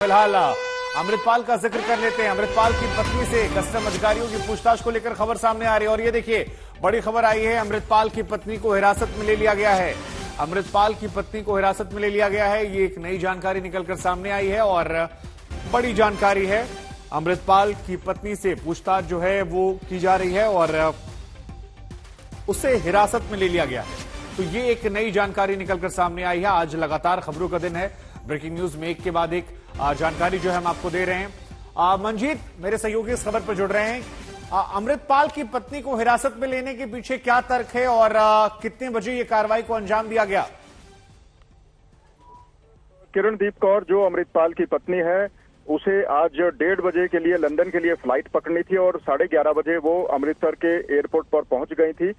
फिलहाल अमृतपाल का जिक्र कर लेते हैं। अमृतपाल की पत्नी से कस्टम अधिकारियों की पूछताछ को लेकर खबर सामने आ रही है और ये देखिए बड़ी खबर आई है। अमृतपाल की पत्नी को हिरासत में ले लिया गया है। अमृतपाल की पत्नी को हिरासत में ले लिया गया है। ये एक नई जानकारी निकलकर सामने आई है और बड़ी जानकारी है। अमृतपाल की पत्नी से पूछताछ जो है वो की जा रही है और उसे हिरासत में ले लिया गया है। तो ये एक नई जानकारी निकलकर सामने आई है। आज लगातार खबरों का दिन है। ब्रेकिंग न्यूज में एक के बाद एक जानकारी जो है हम आपको दे रहे हैं। मंजीत मेरे सहयोगी इस खबर पर जुड़ रहे हैं। अमृतपाल की पत्नी को हिरासत में लेने के पीछे क्या तर्क है और कितने बजे ये कार्रवाई को अंजाम दिया गया? किरणदीप कौर जो अमृतपाल की पत्नी है उसे आज 1:30 बजे के लिए लंदन के लिए फ्लाइट पकड़नी थी और 11:30 बजे वो अमृतसर के एयरपोर्ट पर पहुंच गई थी।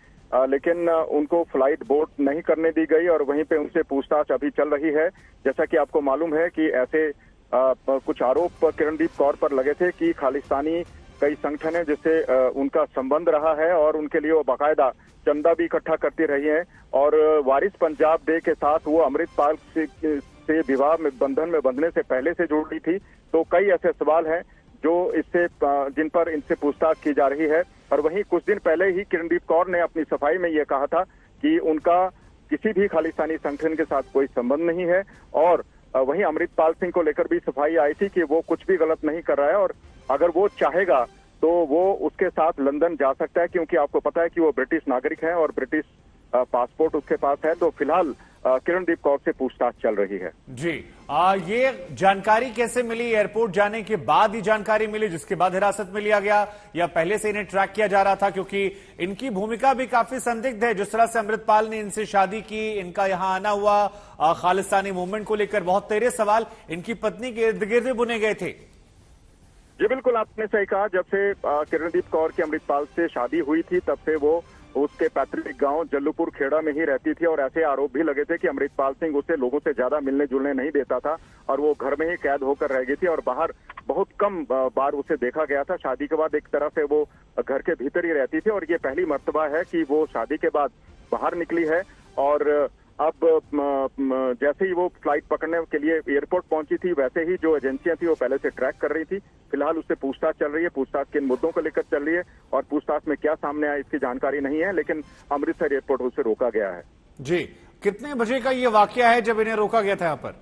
लेकिन उनको फ्लाइट बोर्ड नहीं करने दी गई और वहीं पे उनसे पूछताछ अभी चल रही है। जैसा कि आपको मालूम है कि ऐसे कुछ आरोप किरणदीप कौर पर लगे थे कि खालिस्तानी कई संगठन है जिससे उनका संबंध रहा है और उनके लिए वो बाकायदा चंदा भी इकट्ठा करती रही है और वारिस पंजाब डे के साथ वो अमृतपाल से विवाह में बंधन में बंधने से पहले से जुड़ रही थी। तो कई ऐसे सवाल हैं जो इससे जिन पर इनसे पूछताछ की जा रही है। और वहीं कुछ दिन पहले ही किरणदीप कौर ने अपनी सफाई में ये कहा था कि उनका किसी भी खालिस्तानी संगठन के साथ कोई संबंध नहीं है और वहीं अमृतपाल सिंह को लेकर भी सफाई आई थी कि वो कुछ भी गलत नहीं कर रहा है और अगर वो चाहेगा तो वो उसके साथ लंदन जा सकता है, क्योंकि आपको पता है कि वो ब्रिटिश नागरिक है और ब्रिटिश पासपोर्ट उसके पास है। तो फिलहाल किरणदीप कौर से पूछताछ चल रही है। जी ये जानकारी कैसे मिली? एयरपोर्ट जाने के बाद ही जानकारी मिली जिसके बाद हिरासत में लिया गया या पहले से इन्हें ट्रैक किया जा रहा था? क्योंकि इनकी भूमिका भी काफी संदिग्ध है। जिस तरह से अमृतपाल ने इनसे शादी की, इनका यहां आना हुआ, खालिस्तानी मूवमेंट को लेकर बहुत तेरे सवाल इनकी पत्नी के इर्द गिर्द बुने गए थे। जी बिल्कुल, आपने सही कहा। जब से किरणदीप कौर की अमृतपाल से शादी हुई थी तब से वो उसके पैतृक गांव जल्लूपुर खेड़ा में ही रहती थी और ऐसे आरोप भी लगे थे कि अमृतपाल सिंह उसे लोगों से ज्यादा मिलने जुलने नहीं देता था और वो घर में ही कैद होकर रह गई थी और बाहर बहुत कम बार उसे देखा गया था। शादी के बाद एक तरह से वो घर के भीतर ही रहती थी और ये पहली मर्तबा है कि वो शादी के बाद बाहर निकली है। और अब जैसे ही वो फ्लाइट पकड़ने के लिए एयरपोर्ट पहुंची थी वैसे ही जो एजेंसियां थी वो पहले से ट्रैक कर रही थी। फिलहाल उससे पूछताछ चल रही है। पूछताछ किन मुद्दों को लेकर चल रही है और पूछताछ में क्या सामने आया इसकी जानकारी नहीं है, लेकिन अमृतसर एयरपोर्ट उसे रोका गया है। जी कितने बजे का ये वाकया है जब इन्हें रोका गया था यहाँ पर?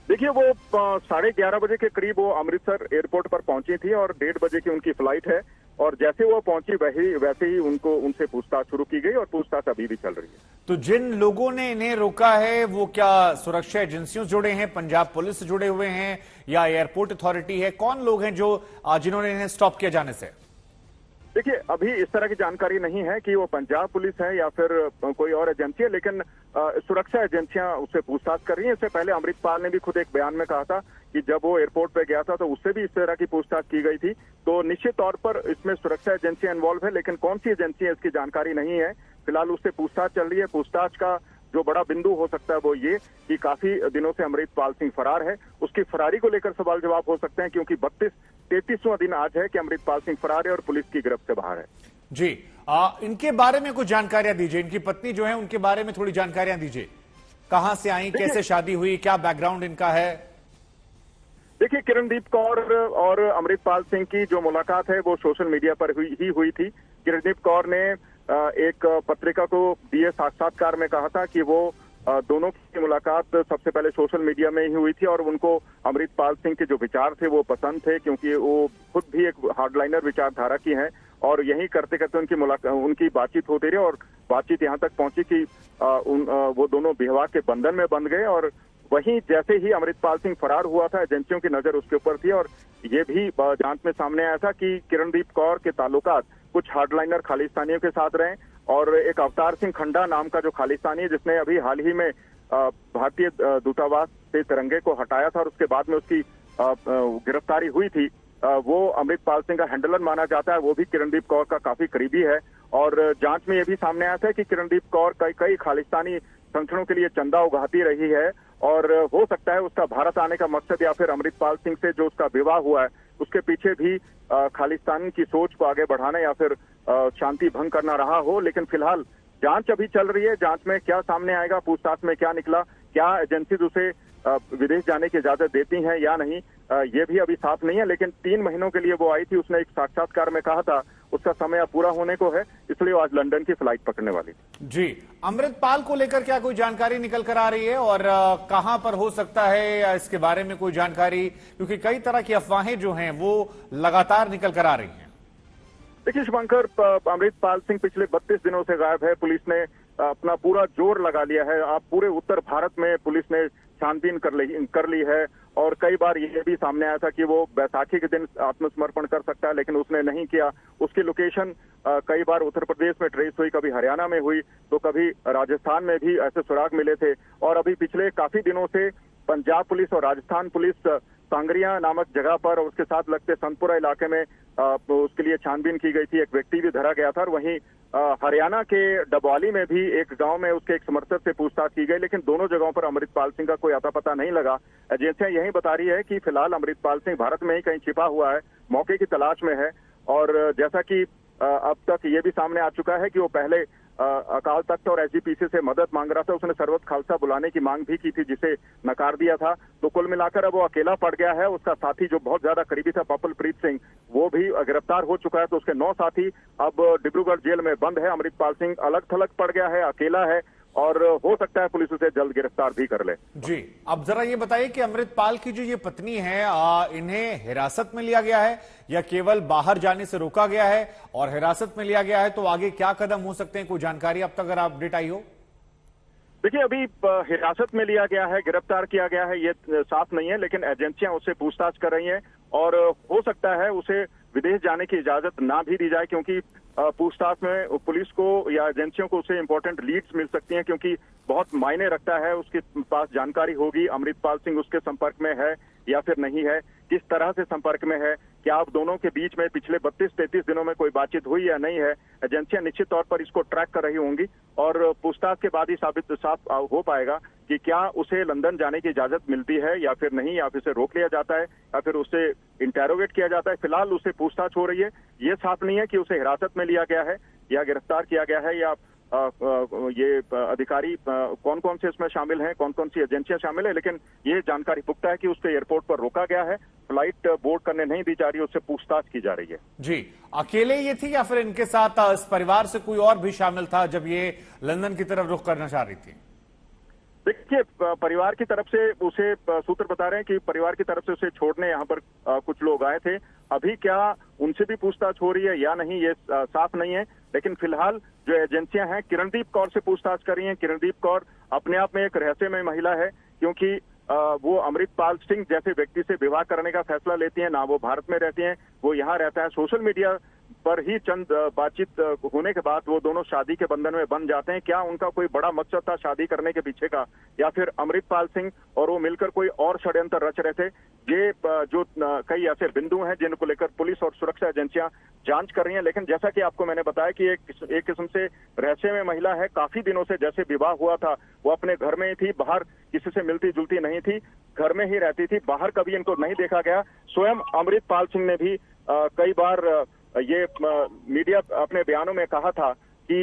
देखिए वो 11:30 बजे के करीब वो अमृतसर एयरपोर्ट पर पहुंची थी और 1:30 बजे की उनकी फ्लाइट है और जैसे वो पहुंची वैसे ही उनसे पूछताछ शुरू की गई और पूछताछ अभी भी चल रही है। तो जिन लोगों ने इन्हें रोका है वो क्या सुरक्षा एजेंसियों से जुड़े हैं, पंजाब पुलिस से जुड़े हुए हैं या एयरपोर्ट अथॉरिटी है? कौन लोग हैं जो जिन्होंने इन्हें स्टॉप किया जाने से? देखिए अभी इस तरह की जानकारी नहीं है कि वो पंजाब पुलिस है या फिर कोई और एजेंसी है, लेकिन सुरक्षा एजेंसियां उससे पूछताछ कर रही हैं। इससे पहले अमृतपाल ने भी खुद एक बयान में कहा था कि जब वो एयरपोर्ट पे गया था तो उससे भी इस तरह की पूछताछ की गई थी। तो निश्चित तौर पर इसमें सुरक्षा एजेंसियां इन्वॉल्व है, लेकिन कौन सी एजेंसी है इसकी जानकारी नहीं है। फिलहाल उससे पूछताछ चल रही है। पूछताछ का जो बड़ा बिंदु हो सकता है वो ये कि काफी दिनों से अमृतपाल सिंह फरार है। उसकी फरारी को लेकर सवाल जवाब हो सकते हैं, क्योंकि 33वां दिन आज है कि अमृतपाल सिंह फरार है और पुलिस की गिरफ्त से बाहर है। जी इनके बारे में कुछ जानकारियां दीजिए। इनकी पत्नी जो है उनके बारे में थोड़ी जानकारियां दीजिए। कहां से आई, कैसे शादी हुई, क्या बैकग्राउंड इनका है? देखिए किरणदीप कौर और अमृतपाल सिंह की जो मुलाकात है वो सोशल मीडिया पर हुई थी। किरणदीप कौर ने एक पत्रिका को दिए साक्षात्कार में कहा था कि वो दोनों की मुलाकात सबसे पहले सोशल मीडिया में ही हुई थी और उनको अमृतपाल सिंह के जो विचार थे वो पसंद थे, क्योंकि वो खुद भी एक हार्डलाइनर विचारधारा की हैं और यही करते करते उनकी बातचीत होती रही और बातचीत यहाँ तक पहुंची कि वो दोनों विवाह के बंधन में बंध गए। और वहीं जैसे ही अमृतपाल सिंह फरार हुआ था एजेंसियों की नजर उसके ऊपर थी और ये भी जांच में सामने आया था कि किरणदीप कौर के ताल्लुकात कुछ हार्डलाइनर खालिस्तानियों के साथ रहे और एक अवतार सिंह खंडा नाम का जो खालिस्तानी है जिसने अभी हाल ही में भारतीय दूतावास से तिरंगे को हटाया था और उसके बाद में उसकी गिरफ्तारी हुई थी, वो अमृतपाल सिंह का हैंडलर माना जाता है। वो भी किरणदीप कौर का काफी करीबी है और जांच में यह भी सामने आया था कि किरणदीप कौर कई खालिस्तानी संगठनों के लिए चंदा उगाती रही है और हो सकता है उसका भारत आने का मकसद या फिर अमृतपाल सिंह से जो उसका विवाह हुआ है उसके पीछे भी खालिस्तान की सोच को आगे बढ़ाना या फिर शांति भंग करना रहा हो। लेकिन फिलहाल जांच अभी चल रही है। जांच में क्या सामने आएगा, पूछताछ में क्या निकला, क्या एजेंसीज उसे विदेश जाने की इजाजत देती हैं या नहीं, ये भी अभी साफ नहीं है। लेकिन 3 महीनों के लिए वो आई थी, उसने एक साक्षात्कार में कहा था उसका समय अब पूरा होने को है, इसलिए वो आज लंदन की फ्लाइट पकड़ने वाली थी। जी, अमृतपाल को लेकर क्या कोई जानकारी निकल कर आ रही है और कहां पर हो सकता है या इसके बारे में कोई जानकारी, क्योंकि कई तरह की अफवाहें जो हैं वो लगातार निकल कर आ रही हैं। देखिए शुभंकर, अमृतपाल सिंह पिछले 32 दिनों से गायब है। पुलिस ने अपना पूरा जोर लगा लिया है। आप पूरे उत्तर भारत में पुलिस ने छानबीन कर ली है और कई बार ये भी सामने आया था कि वो बैसाखी के दिन आत्मसमर्पण कर सकता है, लेकिन उसने नहीं किया। उसकी लोकेशन कई बार उत्तर प्रदेश में ट्रेस हुई, कभी हरियाणा में हुई, तो कभी राजस्थान में भी ऐसे सुराग मिले थे। और अभी पिछले काफी दिनों से पंजाब पुलिस और राजस्थान पुलिस सांगरिया नामक जगह पर और उसके साथ लगते संतपुरा इलाके में उसके लिए छानबीन की गई थी। एक व्यक्ति भी धरा गया था और वहीं हरियाणा के डबवाली में भी एक गांव में उसके एक समर्थक से पूछताछ की गई, लेकिन दोनों जगहों पर अमृतपाल सिंह का कोई अता पता नहीं लगा। एजेंसियां यही बता रही है कि फिलहाल अमृतपाल सिंह भारत में ही कहीं छिपा हुआ है, मौके की तलाश में है। और जैसा कि अब तक ये भी सामने आ चुका है कि वो पहले अकाल तख्त और एसजीपीसी से मदद मांग रहा था। उसने सरबत खालसा बुलाने की मांग भी की थी, जिसे नकार दिया था। तो कुल मिलाकर अब वो अकेला पड़ गया है। उसका साथी जो बहुत ज्यादा करीबी था पपलप्रीत सिंह, वो भी गिरफ्तार हो चुका है। तो उसके 9 साथी अब डिब्रूगढ़ जेल में बंद है। अमृतपाल सिंह अलग थलग पड़ गया है, अकेला है और हो सकता है पुलिस उसे जल्द गिरफ्तार भी कर ले। जी, अब जरा ये बताइए कि अमृतपाल की जो ये पत्नी है, इन्हें हिरासत में लिया गया है या केवल बाहर जाने से रोका गया है? और हिरासत में लिया गया है तो आगे क्या कदम हो सकते हैं, कोई जानकारी अब तक अगर अपडेट आई हो? देखिए, अभी हिरासत में लिया गया है, गिरफ्तार किया गया है, ये साफ नहीं है, लेकिन एजेंसियां उससे पूछताछ कर रही हैं और हो सकता है उसे विदेश जाने की इजाजत ना भी दी जाए, क्योंकि पूछताछ में पुलिस को या एजेंसियों को उससे इंपॉर्टेंट लीड्स मिल सकती हैं, क्योंकि बहुत मायने रखता है। उसके पास जानकारी होगी अमृतपाल सिंह उसके संपर्क में है या फिर नहीं है, किस तरह से संपर्क में है, क्या आप दोनों के बीच में पिछले 32-33 दिनों में कोई बातचीत हुई या नहीं है। एजेंसियां निश्चित तौर पर इसको ट्रैक कर रही होंगी और पूछताछ के बाद ही साफ हो पाएगा कि क्या उसे लंदन जाने की इजाजत मिलती है या फिर नहीं, या फिर उसे रोक लिया जाता है या फिर उसे इंटेरोगेट किया जाता है। फिलहाल उससे पूछताछ हो रही है। ये साफ नहीं है कि उसे हिरासत में लिया गया है या गिरफ्तार किया गया है, या ये अधिकारी कौन कौन से इसमें शामिल हैं, कौन कौन सी एजेंसियां शामिल है। लेकिन ये जानकारी पुख्ता है कि उसके एयरपोर्ट पर रोका गया है, फ्लाइट बोर्ड करने नहीं दी जा रही, उससे पूछताछ की जा रही है। जी, अकेले ये थी या फिर इनके साथ इस परिवार से कोई और भी शामिल था जब ये लंदन की तरफ रुख करना चाह रही थी? देखिए, परिवार की तरफ से उसे सूत्र बता रहे हैं कि परिवार की तरफ से उसे छोड़ने यहाँ पर कुछ लोग आए थे। अभी क्या उनसे भी पूछताछ हो रही है या नहीं, ये साफ नहीं है। लेकिन फिलहाल जो एजेंसियां हैं किरणदीप कौर से पूछताछ कर रही हैं। किरणदीप कौर अपने आप में एक रहस्यमय महिला है, क्योंकि वो अमृतपाल सिंह जैसे व्यक्ति से विवाह करने का फैसला लेती हैं। ना वो भारत में रहती हैं, वो यहाँ रहता है। सोशल मीडिया पर ही चंद बातचीत होने के बाद वो दोनों शादी के बंधन में बन जाते हैं। क्या उनका कोई बड़ा मकसद था शादी करने के पीछे का, या फिर अमृतपाल सिंह और वो मिलकर कोई और षड्यंत्र रच रहे थे? ये जो कई ऐसे बिंदु हैं जिनको लेकर पुलिस और सुरक्षा एजेंसियां जांच कर रही हैं। लेकिन जैसा कि आपको मैंने बताया कि एक किस्म से रहस्यमय महिला है। काफी दिनों से जैसे विवाह हुआ था वो अपने घर में ही थी, बाहर किसी से मिलती जुलती नहीं थी, घर में ही रहती थी, बाहर कभी इनको नहीं देखा गया। स्वयं अमृतपाल सिंह ने भी कई बार ये मीडिया अपने बयानों में कहा था कि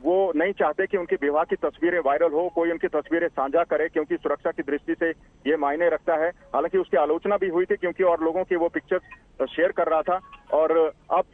वो नहीं चाहते कि उनकी विवाह की तस्वीरें वायरल हो, कोई उनकी तस्वीरें साझा करे, क्योंकि सुरक्षा की दृष्टि से ये मायने रखता है। हालांकि उसकी आलोचना भी हुई थी, क्योंकि और लोगों की वो पिक्चर्स शेयर कर रहा था। और अब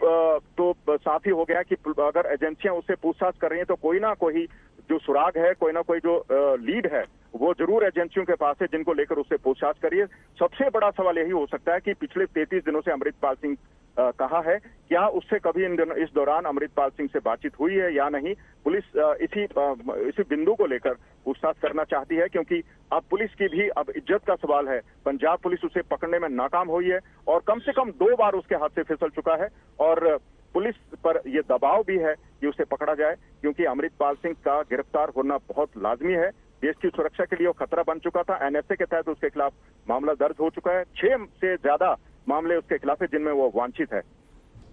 तो साफ ही हो गया कि अगर एजेंसियां उससे पूछताछ कर रही हैं तो कोई ना कोई जो सुराग है, कोई ना कोई जो लीड है, वो जरूर एजेंसियों के पास है, जिनको लेकर उससे पूछताछ करिए। सबसे बड़ा सवाल यही हो सकता है कि पिछले 33 दिनों से अमृतपाल सिंह कहा है, क्या उससे कभी इस दौरान अमृतपाल सिंह से बातचीत हुई है या नहीं। पुलिस इसी बिंदु को लेकर पूछताछ करना चाहती है, क्योंकि अब पुलिस की भी अब इज्जत का सवाल है। पंजाब पुलिस उसे पकड़ने में नाकाम हुई है और कम से कम 2 बार उसके हाथ से फिसल चुका है और पुलिस पर यह दबाव भी है कि उसे पकड़ा जाए, क्योंकि अमृतपाल सिंह का गिरफ्तार होना बहुत लाजमी है। देश की सुरक्षा के लिए वो खतरा बन चुका था। एनएसए के तहत उसके खिलाफ मामला दर्ज हो चुका है। 6 से ज्यादा मामले उसके खिलाफ है जिनमें वो वांछित है।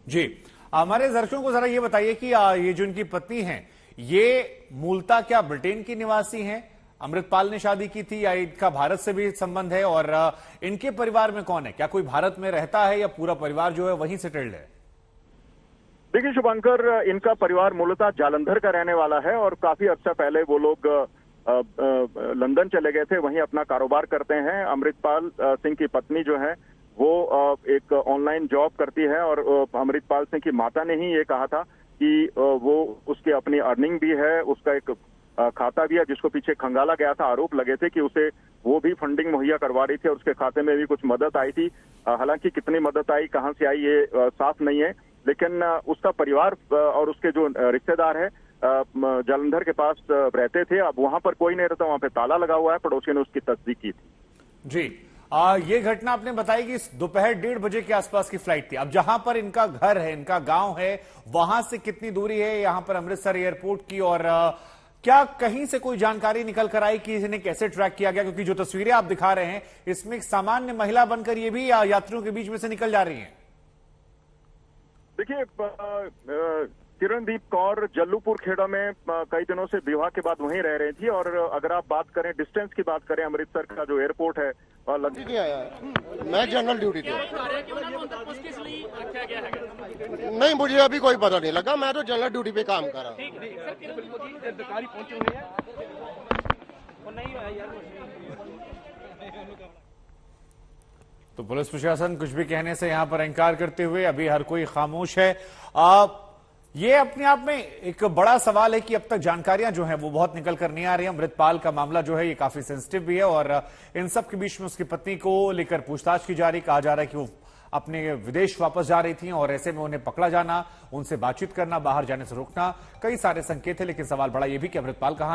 जी, हमारे दर्शकों को जरा ये बताइए कि ये जो इनकी पत्नी है, ये मूलतः क्या ब्रिटेन की निवासी हैं? अमृतपाल ने शादी की थी या इनका भारत से भी संबंध है? और इनके परिवार में कौन है? क्या कोई भारत में रहता है या पूरा परिवार जो है वहीं सेटल्ड है? देखिए शुभंकर, इनका परिवार मूलतः जालंधर का रहने वाला है और काफी अर्सा पहले वो लोग लंदन चले गए थे, वहीं अपना कारोबार करते हैं। अमृतपाल सिंह की पत्नी जो है वो एक ऑनलाइन जॉब करती है और अमृतपाल सिंह की माता ने ही ये कहा था कि वो उसकी अपनी अर्निंग भी है, उसका एक खाता भी है जिसको पीछे खंगाला गया था। आरोप लगे थे कि उसे वो भी फंडिंग मुहैया करवा रही थी और उसके खाते में भी कुछ मदद आई थी। हालांकि कितनी मदद आई, कहां से आई, ये साफ नहीं है, लेकिन उसका परिवार और उसके जो रिश्तेदार है जालंधर के पास रहते थे। अब वहां पर कोई नहीं रहता, वहां पे ताला लगा हुआ है। पड़ोसियों ने उसकी तस्दीक की थी। जी, ये घटना आपने बताई कि दोपहर 1:30 बजे के आसपास की फ्लाइट थी। अब जहां पर इनका घर है, इनका गांव है, वहां से कितनी दूरी है यहां पर अमृतसर एयरपोर्ट की, और क्या कहीं से कोई जानकारी निकल कर आई कि इन्हें कैसे ट्रैक किया गया? क्योंकि जो तस्वीरें आप दिखा रहे हैं इसमें एक सामान्य महिला बनकर ये भी यात्रियों के बीच में से निकल जा रही हैं। देखिए, किरणदीप कौर जल्लूपुर खेड़ा में कई दिनों से विवाह के बाद वहीं रह रही थी। और अगर आप बात करें, डिस्टेंस की बात करें, अमृतसर का जो एयरपोर्ट है नहीं आया, मैं जनरल ड्यूटी पे। नहीं, मुझे अभी कोई पता नहीं लगा, मैं तो जनरल ड्यूटी पे काम कर रहा हूँ। तो पुलिस प्रशासन कुछ भी कहने से यहां पर इंकार करते हुए अभी हर कोई खामोश है। ये अपने आप में एक बड़ा सवाल है कि अब तक जानकारियां जो हैं वो बहुत निकल कर नहीं आ रही हैं। अमृतपाल का मामला जो है ये काफी सेंसिटिव भी है और इन सब के बीच में उसकी पत्नी को लेकर पूछताछ की जा रही। कहा जा रहा है कि वो अपने विदेश वापस जा रही थी और ऐसे में उन्हें पकड़ा जाना, उनसे बातचीत करना, बाहर जाने से रोकना, कई सारे संकेत है। लेकिन सवाल बड़ा ये भी कि अमृतपाल कहां है।